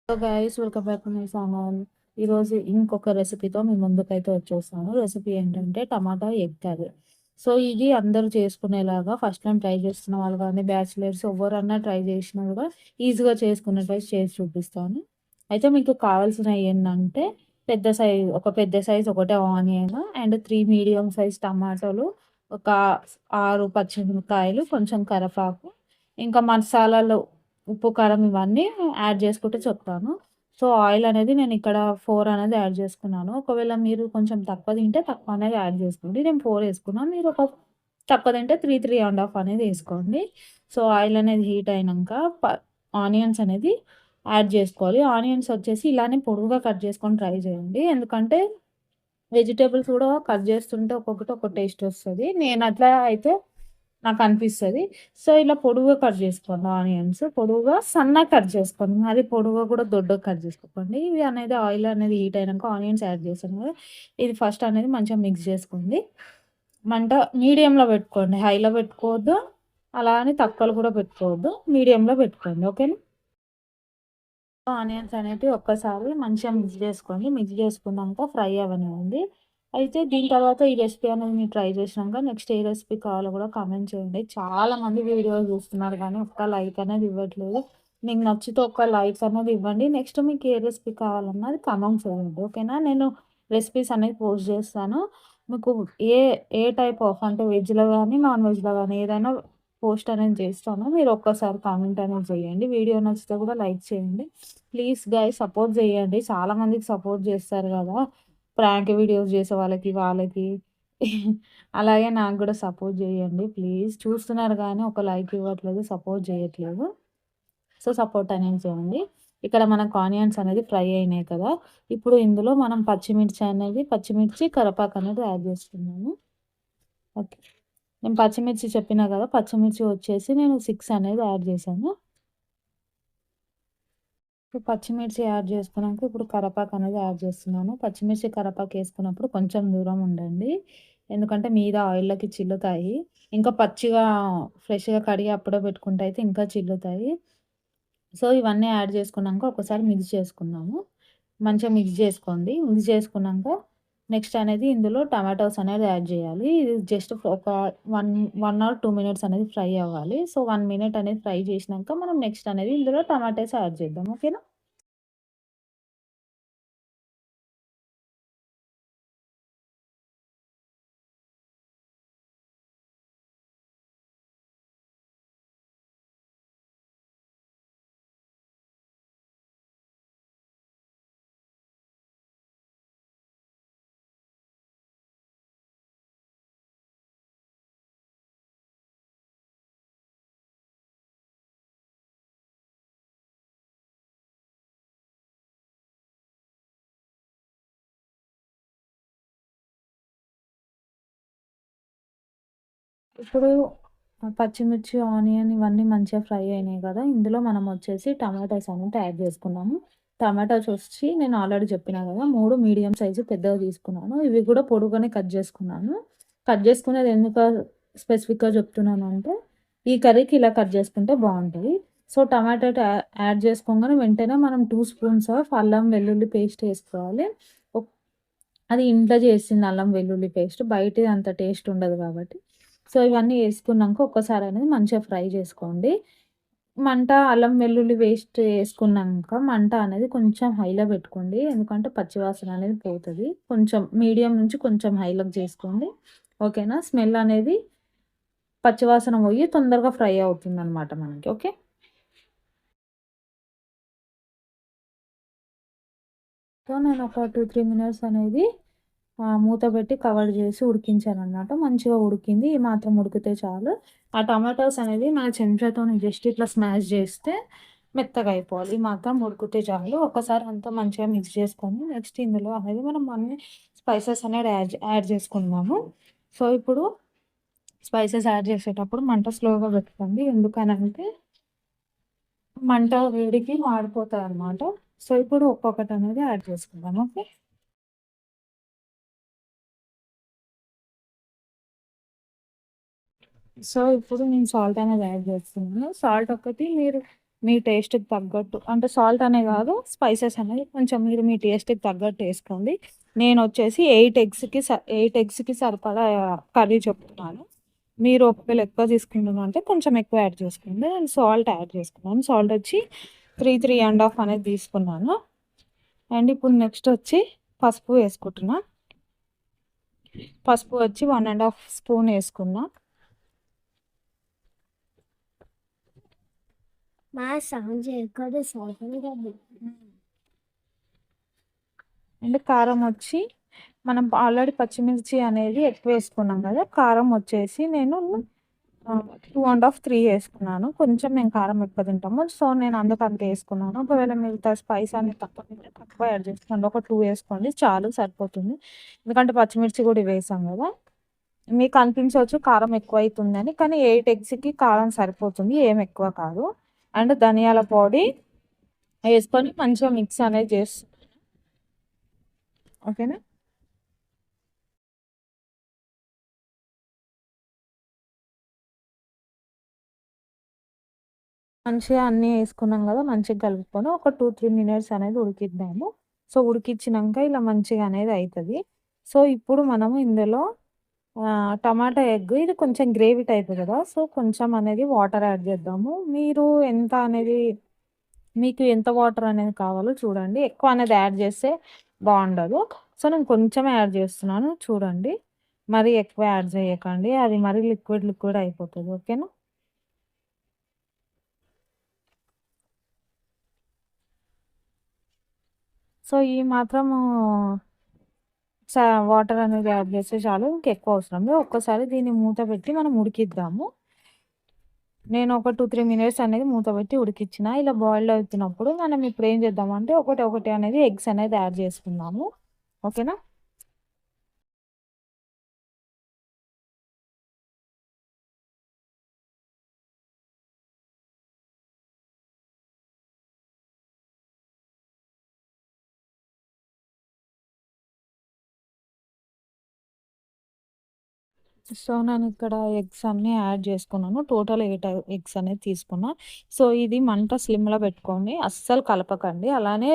So guys welcome back to my channel. ఈరోజు ఇంకొక రెసిపీతో మీ ముందుకైతే వచ్చేస్తాను. రెసిపీ ఏంటంటే టమాటా ఎగ్ కర్రీ. సో ఇది అందరూ చేసుకునేలాగా ఫస్ట్ టైం ట్రై చేస్తున్న వాళ్ళు కానీ బ్యాచిలర్స్ ఎవరన్నా ట్రై చేసినా కూడా ఈజీగా చేసుకునేటట్టు చేసి చూపిస్తాను. అయితే మీకు కావాల్సినవి ఏంటంటే పెద్ద సైజ్ ఒకటే ఆనియన్ అండ్ 3 మీడియం సైజ్ టమాటాలు, ఒక 6 పచ్చిమిరపకాయలు, కొంచెం కరివేపాకు, ఇంకా మసాలాలు ఉప్పు, కారం ఇవన్నీ యాడ్ చేసుకుంటే చెప్తాను. సో, ఆయిల్ అనేది నేనిక్కడ 4 అనేది యాడ్ చేసుకున్నాను. ఒకవేళ మీరు కొంచెం తక్కువ తింటే తక్కువ అనేది యాడ్ చేసుకోండి. నేను 4 ఏసుకున్నాను. మీరు ఒక తక్కువ తింటే 3, 3½ అనేది ఏసుకోండి. సో, ఆయిల్ అనేది హీట్ అయినంక ఆనియన్స్ అనేది యాడ్ చేసుకోవాలి. ఆనియన్స్ వచ్చేసి ఇలానే పొడవుగా కట్ చేసుకొని ట్రై చేయండి. ఎందుకంటే వెజిటబుల్స్ కూడా కట్ చేస్తుంటే ఒక్కొక్కటి ఒక్కో టేస్ట్ వస్తది. నేను అట్లా అయితే నాకనిపిస్తది. సో, ఇలా పొడువుగా కట్ చేసుకోండి ఆనియన్స్. పొడువుగా సన్నగా కట్ చేసుకోండి. మరీ పొడువుగా కూడా దొడ్డుగా కట్ చేసుకోకండి. ఇవి అనేది ఆయిల్ అనేది హీట్ అయినంక ఆనియన్స్ యాడ్ చేశాను కదా! ఇది ఫస్ట్ అనేది మంచిగా మిక్స్ చేసుకోండి. మంట మీడియంలో పెట్టుకోండి. హైలో పెట్టుకోవద్దు. అలా అని తక్కువలో కూడా పెట్టుకోవద్దు. మీడియంలో పెట్టుకోండి. ఓకేనా? ఆనియన్స్ అనేటివి ఒక్కసారి మంచిగా మిక్స్ చేసుకోండి. మిక్స్ చేసుకున్నాక ఫ్రై అవ్వనివ్వండి. అయితే దీని తర్వాత ఈ రెసిపీ అనేది మీరు ట్రై చేసినాక నెక్స్ట్ ఏ రెసిపీ కావాలో కూడా కామెంట్ చేయండి. చాలామంది వీడియోలు చూస్తున్నారు కానీ ఒక్క లైక్ అనేది ఇవ్వట్లేదు. మీకు నచ్చితే ఒక్క లైక్ అనేది ఇవ్వండి. నెక్స్ట్ మీకు ఏ రెసిపీ కావాలన్నది కామెంట్ చేయండి. ఓకేనా? నేను రెసిపీస్ అనేది పోస్ట్ చేస్తాను. మీకు ఏ ఏ టైప్ ఆఫ్ అంటే వెజ్‌లో గానీ, నాన్ వెజ్‌లో గానీ ఏదైనా పోస్ట్ అనేది చేస్తాను. మీరు ఒక్కసారి కామెంట్ అనేది చేయండి. వీడియో నచ్చితే కూడా లైక్ చేయండి. ప్లీజ్ గైస్ సపోర్ట్ చేయండి. చాలా మందికి సపోర్ట్ చేస్తారు కదా! ప్రాంక్ వీడియోస్ చేసే వాళ్ళకి, వాళ్ళకి. అలాగే నాకు కూడా సపోర్ట్ చేయండి ప్లీజ్. చూస్తున్నారు గానీ ఒక లైక్ ఇవ్వట్లేదు, సపోర్ట్ చేయట్లేదు. సో, సపోర్ట్ అనేది చేయండి. ఇక్కడ మనకు ఆనియన్స్ అనేది ఫ్రై అయినాయి కదా! ఇప్పుడు ఇందులో మనం పచ్చిమిర్చి, కరివేపాకు అనేది యాడ్ చేసుకున్నాము. ఓకే. నేను పచ్చిమిర్చి చెప్పినా కదా! పచ్చిమిర్చి వచ్చేసి నేను 6 అనేది యాడ్ చేశాను. పచ్చిమిర్చి యాడ్ చేసుకున్నాక ఇప్పుడు కరివేపాకు అనేది యాడ్ చేస్తున్నాను. పచ్చిమిర్చి, కరివేపాకు ఏసుకున్నప్పుడు కొంచెం దూరం ఉండండి. ఎందుకంటే మీద ఆయిల్‌లోకి చిల్లుతాయి. ఇంకా పచ్చిగా ఫ్రెష్‌గా కడిగి అప్పుడే పెట్టుకుంటే అయితే ఇంకా చిల్లుతాయి. సో, ఇవన్నీ యాడ్ చేసుకున్నాక ఒకసారి మిక్స్ చేసుకుందాము. మంచిగా మిక్స్ చేసుకోండి. మిక్స్ చేసుకున్నాక నెక్స్ట్ అనేది ఇందులో టమాటోస్ అనేది యాడ్ చేయాలి. ఇది జస్ట్ ఒక 1 ఆర్ 2 మినిట్స్ అనేది ఫ్రై అవ్వాలి. సో, 1 మినిట్ అనేది ఫ్రై చేసినాక మనం నెక్స్ట్ అనేది ఇందులో టమాటాస్ యాడ్ చేద్దాం. ఓకేనా? ఇప్పుడు పచ్చిమిర్చి, ఆనియన్ ఇవన్నీ మంచిగా ఫ్రై అయినాయి కదా! ఇందులో మనం వచ్చేసి టమాటాస్ అనేవి యాడ్ చేసుకున్నాము. టమాటాస్ వచ్చి నేను ఆల్రెడీ చెప్పినా కదా! 3 మీడియం సైజు పెద్దగా తీసుకున్నాను. ఇవి కూడా పొడుగ్గానే కట్ చేసుకున్నాను. కట్ చేసుకునేది ఎందుకు స్పెసిఫిక్‌గా చెప్తున్నానంటే, ఈ కర్రీకి ఇలా కట్ చేసుకుంటే బావుంటది. సో, యాడ్ చేసుకోంగానే వెంటనే మనం 2 స్పూన్స్ ఆఫ్ అల్లం వెల్లుల్లి పేస్ట్ ఏసుకోవాలి. ఒక్ అది ఇంట్లో చేసింది అల్లం వెల్లుల్లి పేస్ట్. బయటిది అంత టేస్ట్ ఉండదు కాబట్టి. సో, ఇవన్నీ యేసుకున్నాక ఒక్కసారి అనేది మంచిగా ఫ్రై చేసుకోండి. అల్లం వెల్లుల్లి పేస్ట్ యేసుకున్నాక మంట అనేది కొంచెం హైలో పెట్టుకోండి. ఎందుకంటే పచ్చివాసన అనేది పోతది. కొంచెం మీడియం నుంచి కొంచెం హైలోకి చేసుకోండి. ఓకేనా? స్మెల్ అనేది పచ్చివాసన పోయి తొందరగా ఫ్రై అవుతుందనమాట మనకి. ఓకే. సో, నేను ఒక 2, 3 మినిట్స్ అనేది మూత పెట్టి కవర్ చేసి ఉడికించాననమాట. మంచిగా ఉడికింది. ఈ మాత్రం ఉడికితే చాలు. ఆ టమాటోస్ అనేది మన చెంచాతోని జస్ట్ ఇట్లా స్మాష్ చేస్తే మెత్తగా అయిపోవాలి. ఈ మాత్రం ఉడికితే చాలు. ఒక్కసారి అంతా మంచిగా మిక్స్ చేసుకొని నెక్స్ట్ ఇందులో అనేది మనం అన్ని స్పైసెస్ అనేది యాడ్ చేసుకుందాము. సో, ఇప్పుడు స్పైసెస్ యాడ్ చేసేటప్పుడు మంట స్లోగా పెట్టుకోండి. ఎందుకనంటే మంట వేడికి మాడిపోతాయన్నమాట. సో, ఇప్పుడు ఒక్కొక్కటి అనేది యాడ్ చేసుకుందాం. ఓకే. సో, ఇప్పుడు నేను సాల్ట్ అనేది యాడ్ చేస్తున్నాను. సాల్ట్ ఒక్కటి మీరు మీ టేస్ట్‌కి తగ్గట్టు అంటే సాల్ట్ అనే కాదు స్పైసెస్ అనేది కొంచెం మీరు మీ టేస్ట్‌కి తగ్గట్టు ఏసుకోండి. నేనొచ్చేసి 8 ఎగ్స్‌కి సరిపడా కర్రీ చెప్తున్నాను. మీరు ఒకవేళ ఎక్కువ తీసుకుంటున్నా అంటే కొంచెం ఎక్కువ యాడ్ చేసుకోండి. నేను సాల్ట్ యాడ్ చేసుకున్నాను. సాల్ట్ వచ్చి 3 అనేది తీసుకున్నాను. అండ్ ఇప్పుడు నెక్స్ట్ వచ్చి పసుపు వేసుకుంటున్నా. పసుపు వచ్చి 1½ స్పూన్ వేసుకున్నా. అండ్ కారం వచ్చి మనం ఆల్రెడీ పచ్చిమిర్చి అనేది ఎక్కువ వేసుకున్నాం కదా, కారం వచ్చేసి నేను 2½ 3 వేసుకున్నాను. కొంచెం మేము కారం ఎక్కువ తింటాము, సో నేను అందుకు అంత వేసుకున్నాను. ఒకవేళ మిగతా స్పైస్ అనేది తక్కువ తింటే తక్కువ యాడ్ చేసుకోండి. ఒక 2 వేసుకోండి చాలు, సరిపోతుంది. ఎందుకంటే పచ్చిమిర్చి కూడా వేసాం కదా. మీకు అనిపించవచ్చు కారం ఎక్కువ అవుతుందని, కానీ 8 ఎగ్స్కి కారం సరిపోతుంది, ఏం ఎక్కువ కాదు. అండ్ ధనియాల పొడి వేసుకొని మంచిగా మిక్స్ అనేది చేస్తాం. ఓకేనా. మంచిగా అన్నీ వేసుకున్నాం కదా, మంచిగా కలుపుకొని ఒక 2-3 మినిట్స్ అనేది ఉడికిద్దాము. సో ఉడికిచ్చినాక ఇలా మంచిగా అనేది అవుతుంది. సో ఇప్పుడు మనము ఇందులో టమాటా ఎగ్ ఇది కొంచెం గ్రేవీ టైప్ కదా, సో కొంచెం అనేది వాటర్ యాడ్ చేద్దాము. మీరు ఎంత అనేది మీకు ఎంత వాటర్ అనేది కావాలో చూడండి. ఎక్కువ అనేది యాడ్ చేస్తే బాగుండదు. సో నేను కొంచెమే యాడ్ చేస్తున్నాను చూడండి. మరీ ఎక్కువ యాడ్ చేయకండి, అది మరీ లిక్విడ్ లిక్విడ్ అయిపోతుంది. ఓకేనా. సో ఈ మాత్రము వాటర్ అనేది యాడ్ చేస్తే చాలు, ఇంకెక్కువ అవసరం లేదు. ఒక్కసారి దీన్ని మూత పెట్టి మనం ఉడికిద్దాము. నేను ఒక 2-3 మినిట్స్ అనేది మూత పెట్టి ఉడికిచ్చిన. ఇలా బాయిల్డ్ అవుతున్నప్పుడు మనం ఇప్పుడు ఏం చేద్దామంటే ఒకటి ఒకటి అనేది ఎగ్స్ అనేది యాడ్ చేసుకుందాము. ఓకేనా. సో నేను ఇక్కడ ఎగ్స్ అన్నీ యాడ్ చేసుకున్నాను. టోటల్ 8 ఎగ్స్ అనేది తీసుకున్నా. సో ఇది మంట స్లిమ్‌లో పెట్టుకోండి, అస్సలు కలపకండి. అలానే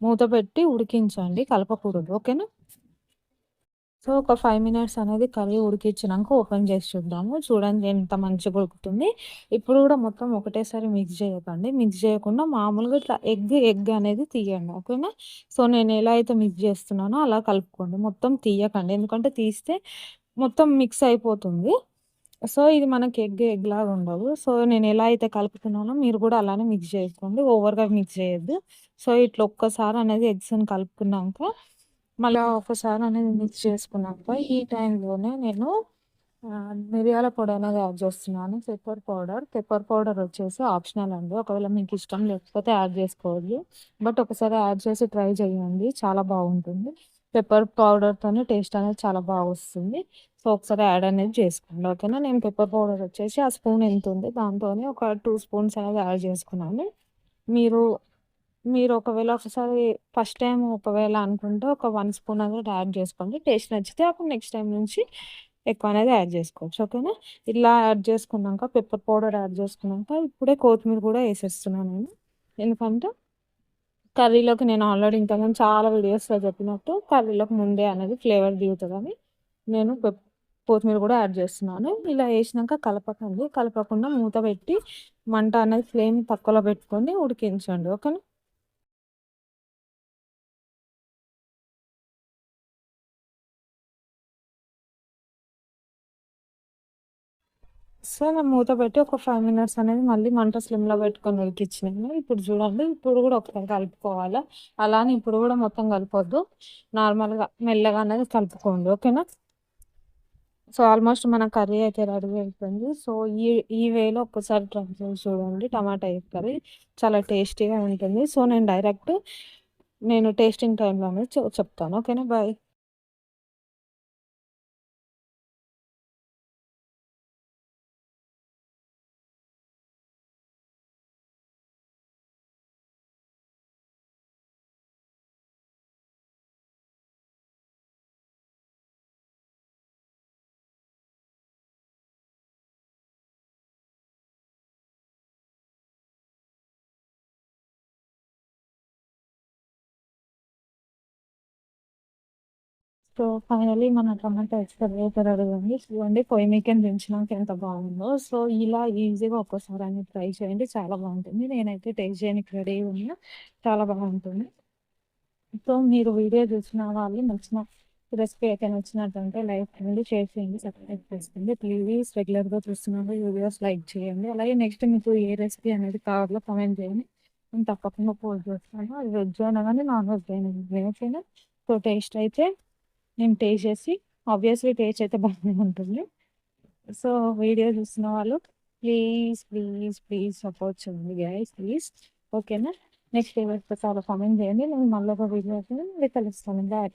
మూత పెట్టి ఉడికించండి, కలపకూడదు. ఓకేనా. సో ఒక 5 మినిట్స్ అనేది కర్రీ ఉడికిచ్చినాక ఓపెన్ చేసి చూద్దాము. చూడండి ఎంత మంచిగా ఉడుకుతుంది. ఇప్పుడు కూడా మొత్తం ఒకటేసారి మిక్స్ చేయకండి. మిక్స్ చేయకుండా మామూలుగా ఇట్లా ఎగ్ ఎగ్ అనేది తీయండి. ఓకేనా. సో నేను ఎలా అయితే మిక్స్ చేస్తున్నానో అలా కలుపుకోండి. మొత్తం తీయకండి, ఎందుకంటే తీస్తే మొత్తం మిక్స్ అయిపోతుంది. సో ఇది మనకి ఎగ్ లాగా ఉండదు. సో నేను ఎలా అయితే కలుపుతున్నానో మీరు కూడా అలానే మిక్స్ చేసుకోండి. ఓవర్‌గా మిక్స్ చేయొద్దు. సో ఇట్లా ఒక్కసారి అనేది ఎగ్స్‌ని కలుపుకున్నాక మళ్ళా ఒకసారి అనేది మిక్స్ చేసుకున్నాక ఈ టైంలోనే నేను మిరియాల పొడి అనేది యాడ్ చేస్తున్నాను. పెప్పర్ పౌడర్ వచ్చేసి ఆప్షనల్ అండి. ఒకవేళ మీకు ఇష్టం లేకపోతే యాడ్ చేసుకోవద్దు. బట్ ఒకసారి యాడ్ చేసి ట్రై చేయండి, చాలా బాగుంటుంది. పెప్పర్ పౌడర్‌తోనే టేస్ట్ అనేది చాలా బాగా వస్తుంది. సో ఒకసారి యాడ్ అనేది చేసుకోండి. ఓకేనా. నేను పెప్పర్ పౌడర్ వచ్చేసి ఆ స్పూన్ ఎంత ఉంది దాంతోనే ఒక 2 స్పూన్స్ అనేది యాడ్ చేసుకున్నాను. మీరు మీరు ఒకవేళ ఒకసారి ఫస్ట్ టైమ్ ఒకవేళ అనుకుంటే ఒక 1 స్పూన్ అనేది యాడ్ చేసుకోండి. టేస్ట్ నచ్చితే అప్పుడు నెక్స్ట్ టైమ్ నుంచి ఎక్కువ అనేది యాడ్ చేసుకోవచ్చు. ఓకేనా. ఇలా యాడ్ చేసుకున్నాక పెప్పర్ పౌడర్ యాడ్ చేసుకున్నాక ఇప్పుడే కొత్తిమీర కూడా వేసేస్తున్నాను నేను. ఎందుకంటే కర్రీలోకి నేను ఆల్రెడీ ఇంతకుముందు చాలా వీడియోస్‌లో చెప్పినట్టు కర్రీలోకి ముందే అనేది ఫ్లేవర్ దిగుతదని నేను కొత్తిమీర కూడా యాడ్ చేస్తున్నాను. ఇలా వేసినాక కలపకండి. కలపకుండా మూత పెట్టి మంట అనేది ఫ్లేమ్ తక్కువలో పెట్టుకొని ఉడికించండి. ఓకేనా. సో నేను మూత పెట్టి ఒక 5 మినిట్స్ అనేది మళ్ళీ మంట స్లిమ్‌లో పెట్టుకొని ఉడికిచ్చినాను. ఇప్పుడు చూడండి, ఇప్పుడు కూడా ఒకసారి కలుపుకోవాలా. అలా అని ఇప్పుడు కూడా మొత్తం కలపొద్దు. నార్మల్‌గా మెల్లగా అనేది కలుపుకోండి. ఓకేనా. సో ఆల్మోస్ట్ మన కర్రీ అయితే రెడీ అయిపోయింది. సో ఈ ఈ వేలో ఒక్కసారి ట్రై చేసి చూడండి. టమాటా ఎగ్ కర్రీ చాలా టేస్టీగా ఉంటుంది. సో నేను టేస్టింగ్ టైమ్‌లో అనేది చెప్తాను. ఓకేనా. బాయ్. సో, ఫైనల్లీ మన టమాటా ఎక్స్‌పైర్ అయిపోయింది. చూడండి పొయ్యి మీకెళ్ళి దించినాక ఎంత బాగుందో. సో, ఇలా ఈజీగా ఒక్కసారి అనేది ట్రై చేయండి. చాలా బాగుంటుంది. నేనైతే టేస్ట్ చేయడానికి రెడీగా ఉన్నా. చాలా బాగుంటుంది. సో, మీరు వీడియో చూసిన వాళ్ళు నచ్చిన రెసిపీ అయితే నచ్చినట్టుంటే లైక్ చేయండి, షేర్ చేయండి, సబ్స్క్రైబ్ చేసుకోండి. ప్లీజ్ రెగ్యులర్‌గా చూస్తున్న వీడియోస్ లైక్ చేయండి. అలాగే నెక్స్ట్ మీకు ఏ రెసిపీ అనేది కావాలో కామెంట్ చేయండి. నేను తప్పకుండా పోస్ట్ చేస్తాను. అది వెజ్ అయినా గానీ, నాన్ వెజ్ అయినా గానీ ఓకేనా? సో, టేస్ట్ అయితే నేను టేస్ట్ చేసి ఆబ్వియస్‌లీ టేస్ట్ అయితే బాగానే ఉంటుంది. సో, వీడియో చూస్తున్న వాళ్ళు ప్లీజ్ సపోర్ట్ చేయండి గైస్ ప్లీజ్. ఓకేనా? నెక్స్ట్ ఏ రెసిపీ కావాలో కామెంట్ చేయండి. నేను మళ్ళీ ఒక వీడియోతో మళ్ళీ కలుస్తాను. బాయ్.